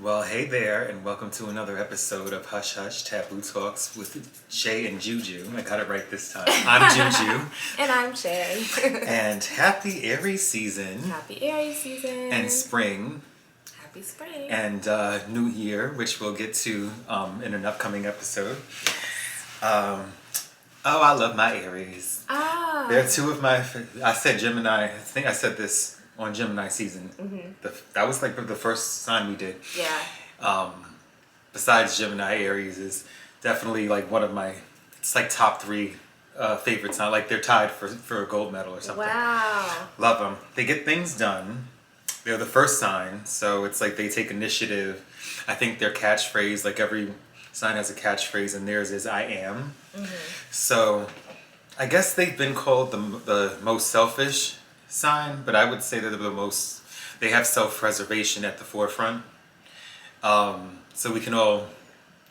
Well, hey there, and welcome to another episode of Hush Hush Taboo Talks with Shay and Juju. I got it right this time. I'm Juju. And I'm Shay. And happy Aries season. Happy Aries season. And spring. Happy spring. And New Year, which we'll get to in an upcoming episode. I love my Aries. They're two of my... I said Gemini. I think I said this on Gemini season. Mm-hmm. That was like the first sign we did. Yeah. Besides Gemini, Aries is definitely like one of my, it's like top three favorites. Not like they're tied for a gold medal or something. Wow. Love them. They get things done. They're the first sign, so it's like they take initiative. I think their catchphrase, like every sign has a catchphrase, and theirs is "I am." Mm-hmm. So I guess they've been called the most selfish sign, but I would say that they have self-preservation at the forefront. So we can all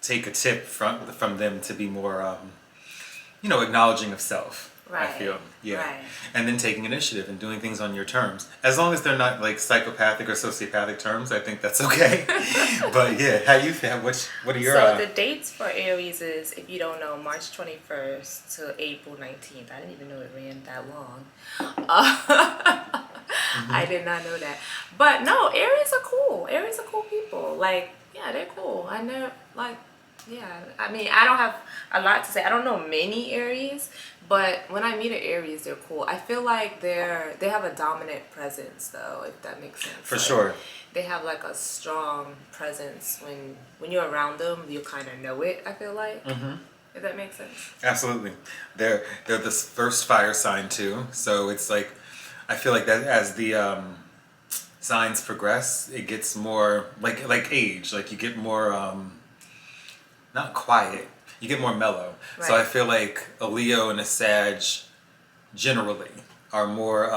take a tip from them to be more, acknowledging of self. Right. I feel, yeah. Right. And then taking initiative and doing things on your terms. As long as they're not like psychopathic or sociopathic terms, I think that's okay. But yeah, how you feel? What are your? So the dates for Aries is, if you don't know, March 21st to April 19th. I didn't even know it ran that long. I did not know that. But no, Aries are cool. Aries are cool people. Like, yeah, they're cool. I never, yeah. I mean, I don't have a lot to say. I don't know many Aries, but when I meet an Aries, they're cool. I feel like they have a dominant presence, though, if that makes sense. For sure. They have like a strong presence when you're around them. You kind of know it. I feel like. Mm-hmm. If that makes sense. Absolutely. They're the first fire sign too, so it's like I feel like that as the signs progress, it gets more like age. Like you get more not quiet. You get more mellow. Right. So I feel like a Leo and a Sag generally are more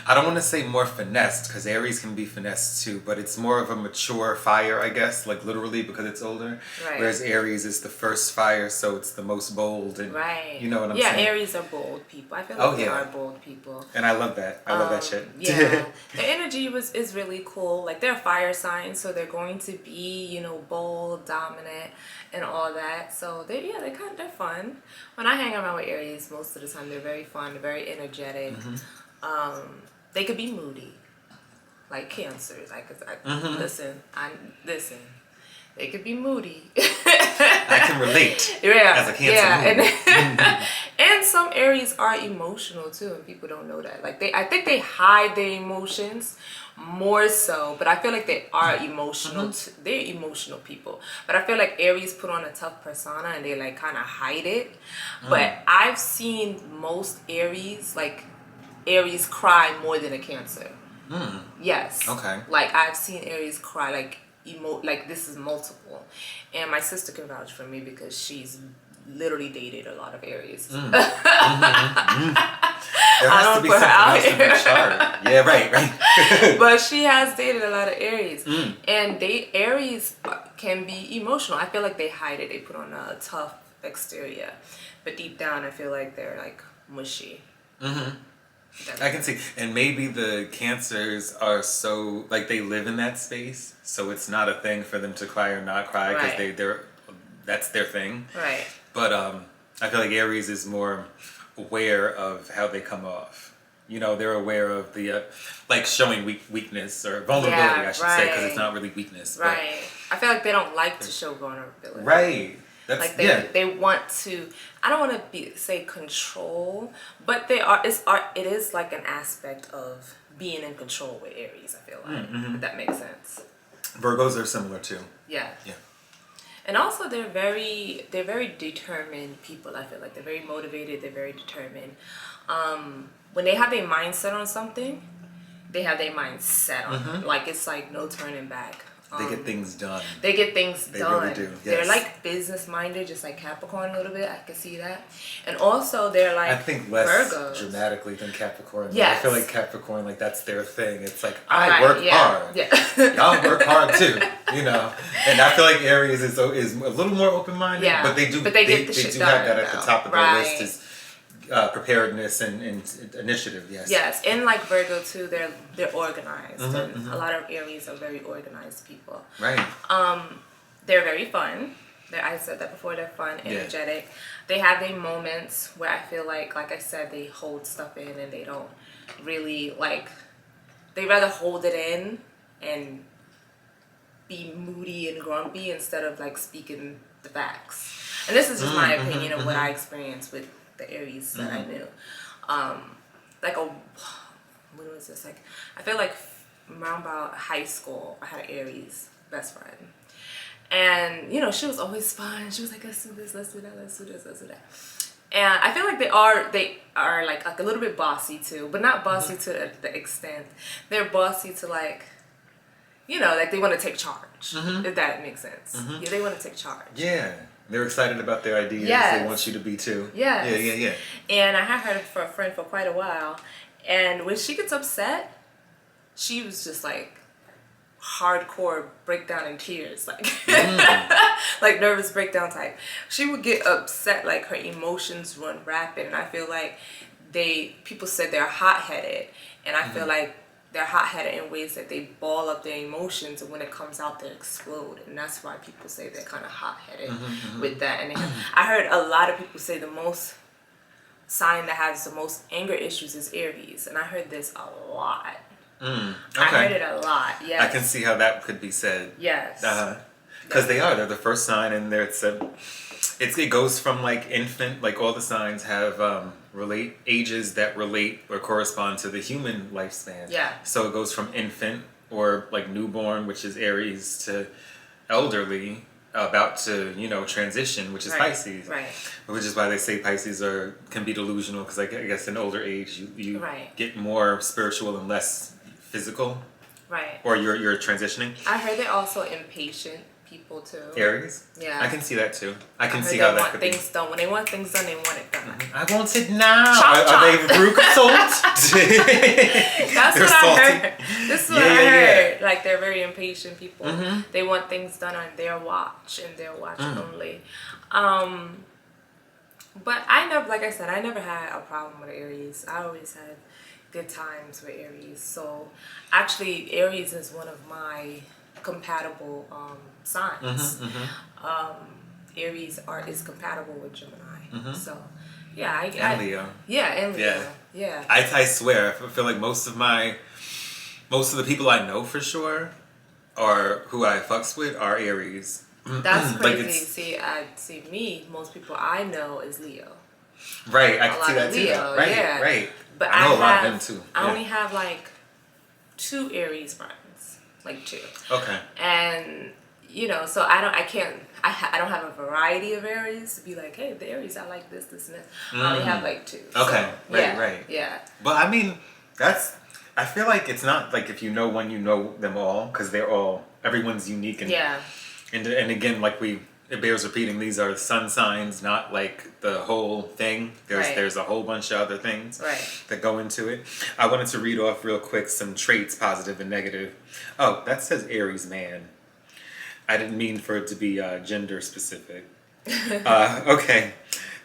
I don't want to say more finessed, because Aries can be finessed too, but it's more of a mature fire, I guess, like literally because it's older. Right. Whereas Aries is the first fire, so it's the most bold. And right. You know what I'm saying? Yeah, Aries are bold people. I feel like they are bold people. And I love that. I love that shit. Yeah. Their energy is really cool. Like, they're fire signs, so they're going to be, bold, dominant, and all that. So they're fun. When I hang around with Aries, most of the time they're very fun, they're very energetic. Mm-hmm. They could be moody, like Cancer. Listen. They could be moody. I can relate. Yeah, as a Cancer. Yeah, and some Aries are emotional too, and people don't know that. Like I think they hide their emotions more so, but I feel like they are emotional. Mm-hmm. They're emotional people, but I feel like Aries put on a tough persona and they like kind of hide it. But I've seen most Aries cry more than a Cancer. Yes. Okay. Like, I've seen Aries cry, like this is multiple. And my sister can vouch for me because she's literally dated a lot of Aries. There has to be something else in her chart. Yeah, right. But she has dated a lot of Aries. And Aries can be emotional. I feel like they hide it. They put on a tough exterior. But deep down, I feel like they're like mushy. Mm-hmm. I can see, and maybe the Cancers are so like they live in that space, so it's not a thing for them to cry or not cry because they're that's their thing. Right. But I feel like Aries is more aware of how they come off. They're aware of the like showing weakness or vulnerability, I should say, because it's not really weakness. Right. But I feel like they don't like to show vulnerability. Right. They want to, I don't want to say control, but it is like an aspect of being in control with Aries, I feel like. Mm-hmm. If that makes sense. Virgos are similar too. Yeah. Yeah. And also they're very determined people, I feel like. They're very motivated, they're very determined. When they have their mindset on something, they have their mind set on it. Like, it's like no turning back. They get things done. They get things done. They really do. Yes. They're like business minded, just like Capricorn a little bit. I can see that. And also they're like, I think less Virgos. Dramatically than Capricorn. Yes. I feel like Capricorn, like that's their thing. It's like I work hard. Yeah. Y'all work hard too. And I feel like Aries is a little more open minded. Yeah. But they do. But they get the shit do done, have that at the top of their list. Is preparedness and initiative. Yes. Yes, and like Virgo too, they're organized, and a lot of Aries are very organized people. Right. They're very fun. I said that before. They're fun, energetic. Yeah. They have their moments where I feel like I said, they hold stuff in and they don't really they rather hold it in and be moody and grumpy instead of speaking the facts. And this is just my opinion of what I experienced with the Aries that I knew. When was this? I feel like around about high school, I had an Aries best friend. And, she was always fun. She was like, let's do this, let's do that, let's do this, let's do that. And I feel like they are like a little bit bossy too, but not bossy to the extent. They're bossy to they want to take charge, if that makes sense. Yeah, they want to take charge. Yeah. They're excited about their ideas. Yes. They want you to be too. Yes. Yeah. And I had her for a friend for quite a while. And when she gets upset, she was just hardcore breakdown in tears, like nervous breakdown type. She would get upset, her emotions run rapid, and I feel like people said they're hot-headed, and I feel like they're hot-headed in ways that they ball up their emotions, and when it comes out, they explode, and that's why people say they're kind of hot-headed with that. And I heard a lot of people say the most sign that has the most anger issues is Aries, and I heard this a lot. Okay. I heard it a lot. Yes. I can see how that could be said. Yes. Because they're the first sign, and it goes from infant, all the signs have ages that relate or correspond to the human lifespan. Yeah. So it goes from infant or newborn, which is Aries, to elderly, about to transition, which is Pisces. Right. Which is why they say Pisces can be delusional, because I guess in older age you get more spiritual and less physical. Right. Or you're transitioning. I heard they're also impatient people too. Aries? Yeah. I can see that too. I can see how that could be. Things done. When they want things done, they want it done. I want it now. Are they brew salt? That's what I heard. This is what I heard. They're very impatient people. They want things done on their watch and their watch only. But I never had a problem with Aries. I always had good times with Aries. So actually, Aries is one of my compatible signs. Aries is compatible with Gemini. So yeah, and Leo. Yeah, and Leo. Yeah. I swear, I feel like most of the people I know for sure, or who I fucks with, are Aries. That's crazy. Most people I know is Leo. Right, I can see that too. Leo, right. But I know a lot of them too. I only have 2 Aries friends. 2. Okay. And so I don't have a variety of Aries to be hey, the Aries, I like this, and this. I only have 2. Okay. So, Right. Yeah. But I mean, I feel like it's not if you know one, you know them all, because everyone's unique and and again, it bears repeating, these are sun signs, not the whole thing. There's a whole bunch of other things that go into it. I wanted to read off real quick some traits, positive and negative. Oh, that says Aries man. I didn't mean for it to be gender specific. Okay.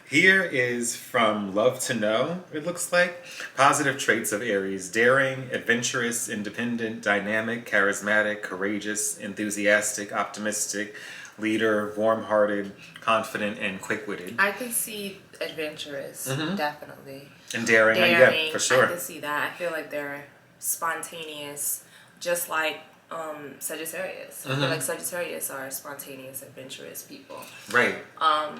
Here is from Love to Know, it looks like. Positive traits of Aries: daring, adventurous, independent, dynamic, charismatic, courageous, enthusiastic, optimistic, leader, warm-hearted, confident, and quick-witted. I can see adventurous, definitely. And daring, yeah, for sure. I can see that. I feel like they're spontaneous, just like Sagittarius. I feel like Sagittarius are spontaneous, adventurous people. Right.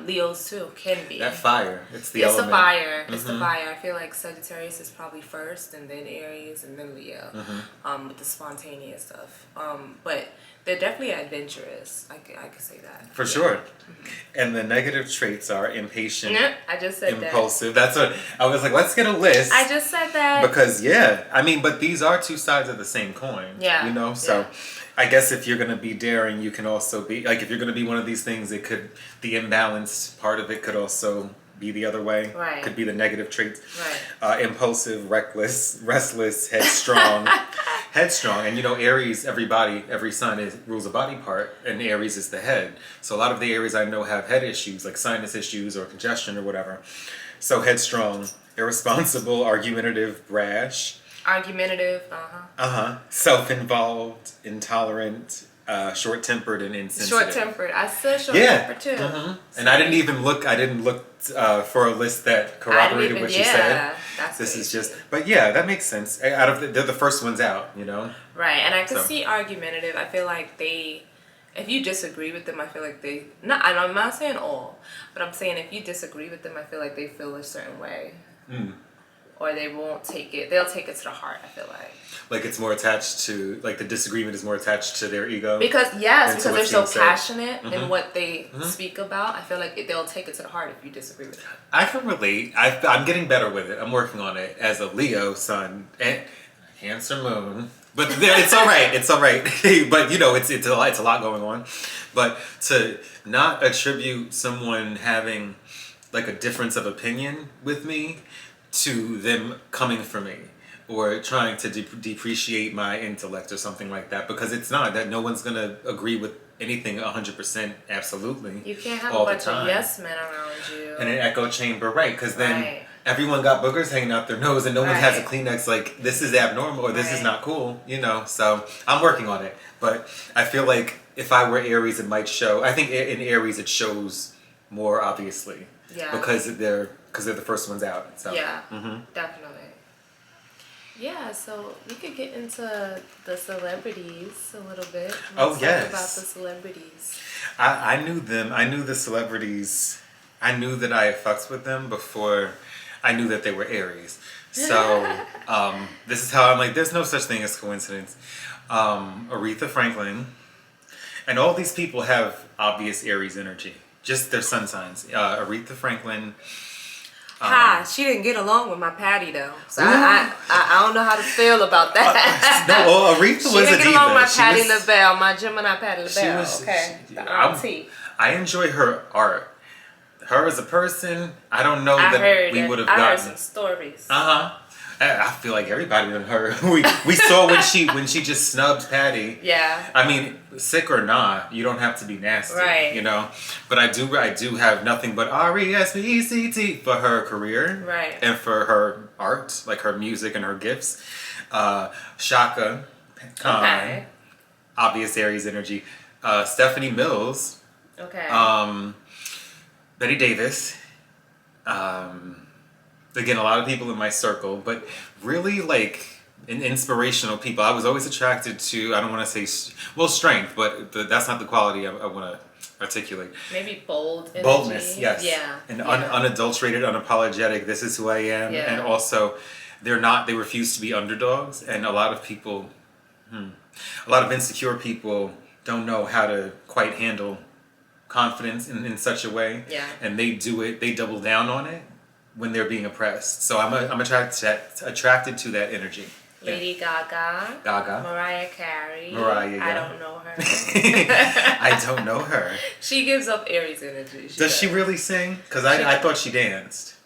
Leos too can be. That fire. It's the element. The fire. It's the fire. I feel like Sagittarius is probably first, and then Aries, and then Leo. With the spontaneous stuff. But they're definitely adventurous. I could say that. For sure. And the negative traits are impatient. Yep, I just said impulsive. That's what I was like. Let's get a list. I just said that because but these are two sides of the same coin. Yeah. So I guess if you're gonna be daring, you can also be if you're gonna be one of these things, the imbalanced part of it could also be the other way. Right. Could be the negative traits. Right. Impulsive, reckless, restless, headstrong. And Aries, every sign rules a body part, and Aries is the head. So a lot of the Aries I know have head issues, like sinus issues or congestion or whatever. So headstrong, irresponsible, argumentative, brash. Argumentative. Self-involved, intolerant, short-tempered, and insensitive. Short-tempered. I said short-tempered too. And I didn't look for a list that corroborated what you said. That's this is just, but yeah, that makes sense. Out of they're the first ones out, you know. Right, and I can see argumentative. I feel like if you disagree with them, I feel like I'm not saying all, but I'm saying if you disagree with them, I feel like they feel a certain way. Or they won't take it. They'll take it to the heart, I feel like. Like it's more attached to, like the disagreement is more attached to their ego? Because they're so passionate in what they speak about. I feel like they'll take it to the heart if you disagree with them. I can relate. I'm getting better with it. I'm working on it as a Leo sun and Cancer moon. But it's all right. It's all right. But, you know, it's a lot going on. But to not attribute someone having like a difference of opinion with me to them coming for me or trying to depreciate my intellect or something like that, because it's not that no one's going to agree with anything 100% absolutely. You can't have a bunch of yes men around you. And an echo chamber, right? Because then everyone got boogers hanging out their nose and no one has a Kleenex like, this is abnormal or this is not cool, you know? So I'm working on it. But I feel like if I were Aries, it might show. I think in Aries it shows more obviously. Yeah. Because they're the first ones out. So. Yeah, definitely. Yeah, so we could get into the celebrities a little bit. Let's talk about the celebrities. I knew them. I knew the celebrities. I knew that I fucked with them before I knew that they were Aries. So this is how I'm like, there's no such thing as coincidence. Aretha Franklin. And all these people have obvious Aries energy. Just their sun signs. Aretha Franklin. She didn't get along with my Patty though, so I don't know how to feel about that. No, well, Aretha was a diva. She didn't get along with my Patti LaBelle, my Gemini Patti LaBelle. I enjoy her art. Her as a person, I don't know that we would have gotten. I heard some stories. I feel like everybody in her. We saw when she just snubbed Patty. Yeah. I mean, sick or not, you don't have to be nasty. Right. You know? But I do have nothing but RESPECT for her career. Right. And for her art, like her music and her gifts. Shaka Khan. Okay. Obvious Aries energy. Stephanie Mills. Okay. Betty Davis. Again, a lot of people in my circle, but really like inspirational people. I was always attracted to, I don't want to say, strength, but that's not the quality I want to articulate. Maybe bold energy. Boldness, yes. Yeah. And unadulterated, unapologetic, this is who I am. Yeah. And also, they refuse to be underdogs. And a lot of people, a lot of insecure people don't know how to quite handle confidence in such a way. Yeah. And they double down on it when they're being oppressed. So I'm attracted to that energy. Lady Gaga. Mariah Carey. I don't know her. I don't know her. She gives up Aries energy. Does she really sing? Because I thought she danced.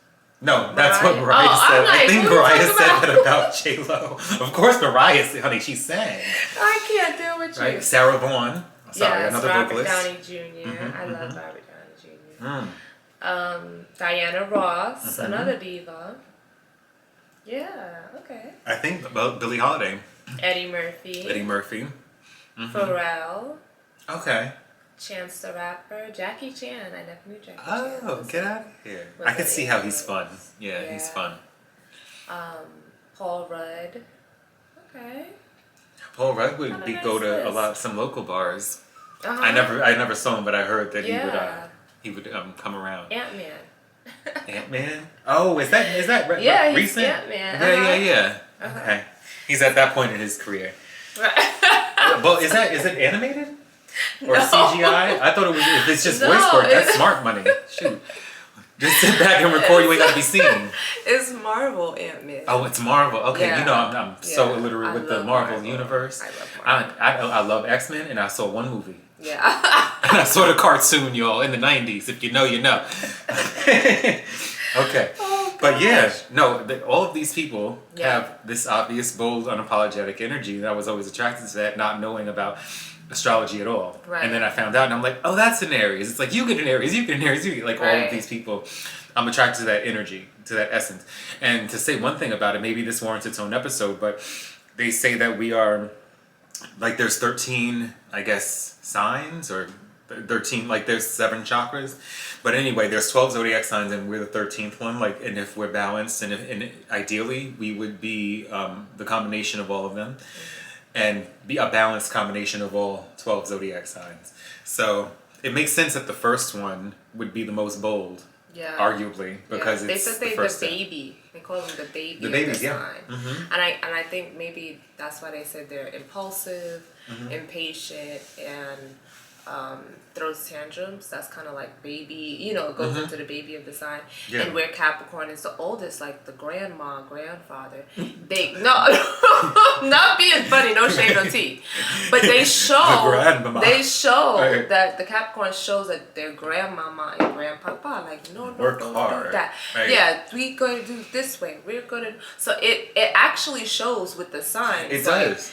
No, that's what Mariah said. Like, I think Mariah said that about J-Lo. Of course Mariah said, honey, she sang. I can't deal with you. Right? Sarah Vaughan. Sorry, another Robert vocalist. Downey Jr. I love Robert Downey Jr. Diana Ross, another diva. Yeah, okay. I think about Billie Holiday. Eddie Murphy. Pharrell. Okay. Chance the Rapper. Jackie Chan. I never knew Jackie Chan. Oh, get out of here. I can see how he's fun. Yeah, he's fun. Paul Rudd. Okay. Paul Rudd would go to some local bars. I never saw him, but I heard that he would come around. Ant-Man? Oh, is that recent? He's Ant-Man. Yeah. Okay. He's at that point in his career. Right. Well, is it animated? Or CGI? I thought it was, if it's just voice work, that's smart money. Shoot. Just sit back and record, you ain't gotta be seen. It's Marvel Ant-Man. Oh, it's Marvel. Okay, you know I'm so illiterate with the Marvel universe. I love Marvel. I love X-Men, and I saw one movie. Yeah. And I saw the cartoon, y'all, in the 90s. If you know, you know. Okay. Oh, but all of these people have this obvious, bold, unapologetic energy. And I was always attracted to that, not knowing about astrology at all. Right. And then I found out, and I'm like, oh, that's an Aries. It's like, you get an Aries, you get an Aries, you get, like, all of these people. I'm attracted to that energy, to that essence. And to say one thing about it, maybe this warrants its own episode, but they say that we are, like, there's 13, I guess, signs, or 13, like, there's 7 chakras. But anyway, there's 12 zodiac signs, and we're the 13th one. Like, and if we're balanced, and ideally, we would be the combination of all of them, and be a balanced combination of all 12 zodiac signs. So it makes sense that the first one would be the most bold. Yeah. Arguably, because they it's said the first baby. They call them the baby. The babies, of the yeah. sign. Mm-hmm. And I think maybe that's why they said they're impulsive, impatient, and throws tantrums. That's kind of like baby. You know, it goes into the baby of the sign. Yeah. And where Capricorn is the oldest, like the grandma, grandfather. They not being funny, no shade, no tea, but they show that the Capricorn shows that their grandmama and grandpapa like no work don't hard. Do that. Right. Yeah, we gonna do this way. We're gonna so it actually shows with the signs. It does.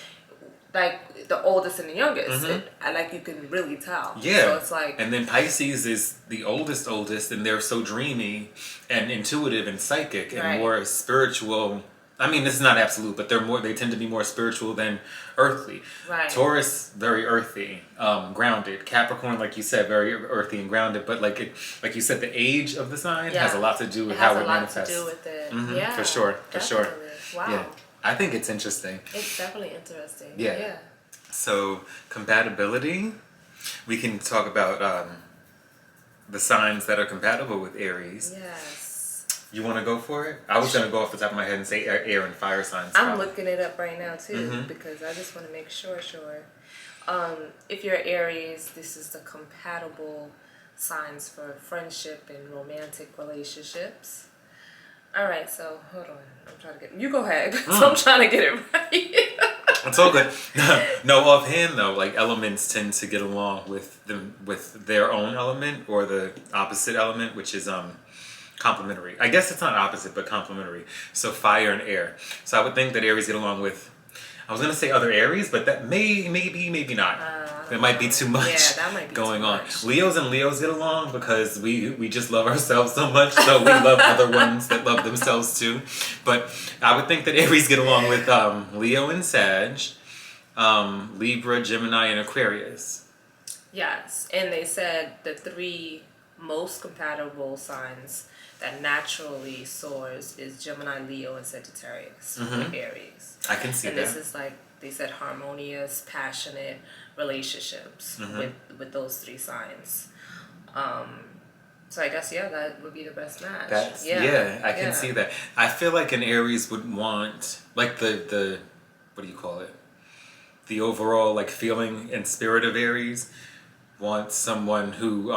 Like the oldest and the youngest, like you can really tell. Yeah. So it's like, and then Pisces is the oldest, and they're so dreamy and intuitive and psychic and more spiritual. I mean, this is not absolute, but they tend to be more spiritual than earthly. Right. Taurus, very earthy, grounded. Capricorn, like you said, very earthy and grounded. But like you said, the age of the sign has a lot to do with how it manifests. It has a lot to do with it. Yeah. For sure. Wow. Yeah. I think it's interesting. It's definitely interesting. Yeah. So, compatibility. We can talk about the signs that are compatible with Aries. Yes. You want to go for it? I was going to go off the top of my head and say air and fire signs. I'm looking it up right now, too, because I just want to make sure. If you're Aries, this is the compatible signs for friendship and romantic relationships. All right, so hold on. I'm trying to get... You go ahead. So I'm trying to get it right. It's all good. No, offhand though, like elements tend to get along with their own element or the opposite element, which is complementary. I guess it's not opposite, but complementary. So fire and air. So I would think that Aries get along with... I was gonna say other Aries, but that maybe not. There might be too much that might be going too on. Much. Leos and Leos get along because we just love ourselves so much, so we love other ones that love themselves too. But I would think that Aries get along with Leo and Sag, Libra, Gemini, and Aquarius. Yes, and they said the 3 most compatible signs that naturally soars is Gemini, Leo, and Sagittarius for Aries. I can see that. And this is like, they said harmonious, passionate relationships with those 3 signs. So I guess, that would be the best match. I can see that. I feel like an Aries would want, like the what do you call it? The overall like feeling and spirit of Aries wants someone who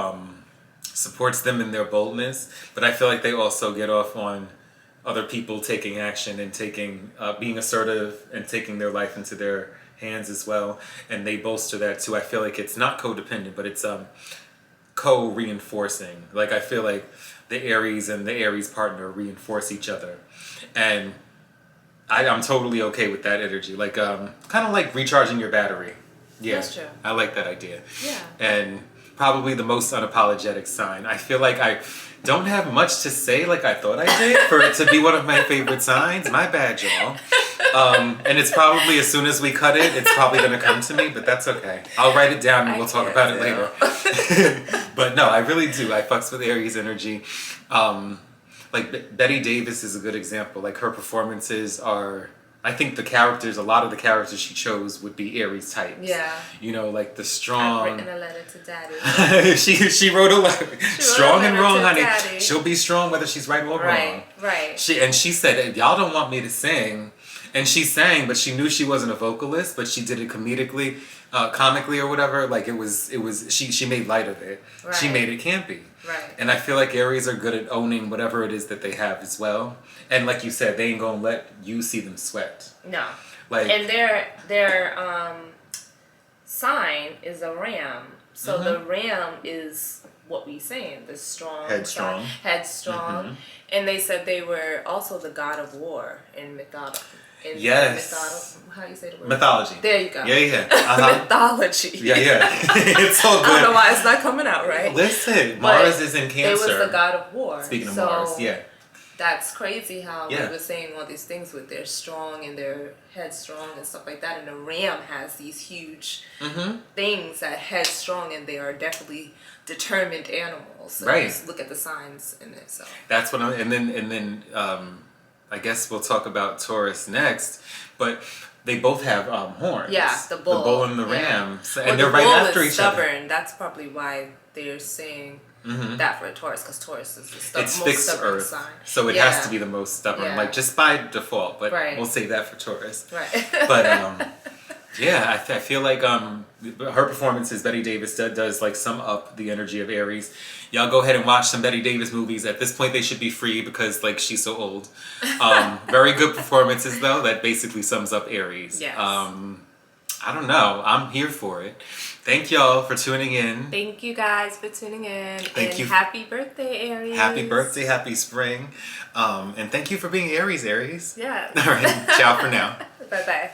supports them in their boldness, but I feel like they also get off on other people taking action and being assertive and taking their life into their hands as well, and they bolster that too. I feel like it's not codependent, but it's co-reinforcing. Like I feel like the Aries and the Aries partner reinforce each other, and I'm totally okay with that energy. Like kind of like recharging your battery. Yeah, that's true. I like that idea. Yeah, and probably the most unapologetic sign. I feel like I don't have much to say like I thought I did for it to be one of my favorite signs. My bad, y'all. And it's probably, as soon as we cut it, it's probably going to come to me, but that's okay. I'll write it down and we'll talk about it later. But no, I really do. I fucks with Aries energy. Like Betty Davis is a good example. Like her performances are... I think a lot of the characters she chose would be Aries types. Yeah. You know, like the strong... I've written a letter to Daddy. she wrote a letter. Strong and wrong, honey. Daddy. She'll be strong whether she's right or wrong. Right. She said, y'all don't want me to sing. And she sang, but she knew she wasn't a vocalist, but she did it comedically, comically or whatever. Like she made light of it. Right. She made it campy. Right. And I feel like Aries are good at owning whatever it is that they have as well. And like you said, they ain't gonna let you see them sweat. No. Like, and their sign is a ram. So the ram is what we saying, the strong. Headstrong. Mm-hmm. And they said they were also the god of war in mythology. in Yes. how you say the word? Mythology. There you go. Yeah. Uh-huh. Mythology. Yeah. It's so good. I don't know why it's not coming out right. Listen, Mars is in Cancer. It was the god of war. Speaking of Mars, yeah. That's crazy how we were saying all these things with they're strong and they're headstrong and stuff like that. And the ram has these huge things that headstrong and they are definitely determined animals. So right. Just look at the signs in it. So that's what I'm. And then I guess we'll talk about Taurus next, but they both have horns. Yeah, the bull and the ram, well, and they're right after each stubborn. other. That's probably why they're saying that for a Taurus, because Taurus is the it's most fixed stubborn Earth, sign. so it has to be the most stubborn, like just by default. But we'll say that for Taurus. Right. But yeah, I feel like her performances, Betty Davis does like sum up the energy of Aries. Y'all go ahead and watch some Betty Davis movies. At this point, they should be free because like she's so old. Very good performances though. That basically sums up Aries. Yes. I don't know. I'm here for it. Thank y'all for tuning in. Thank you guys for tuning in. Thank you. Happy birthday, Aries. Happy birthday, happy spring. And thank you for being Aries. Yeah. All right. Ciao for now. Bye-bye.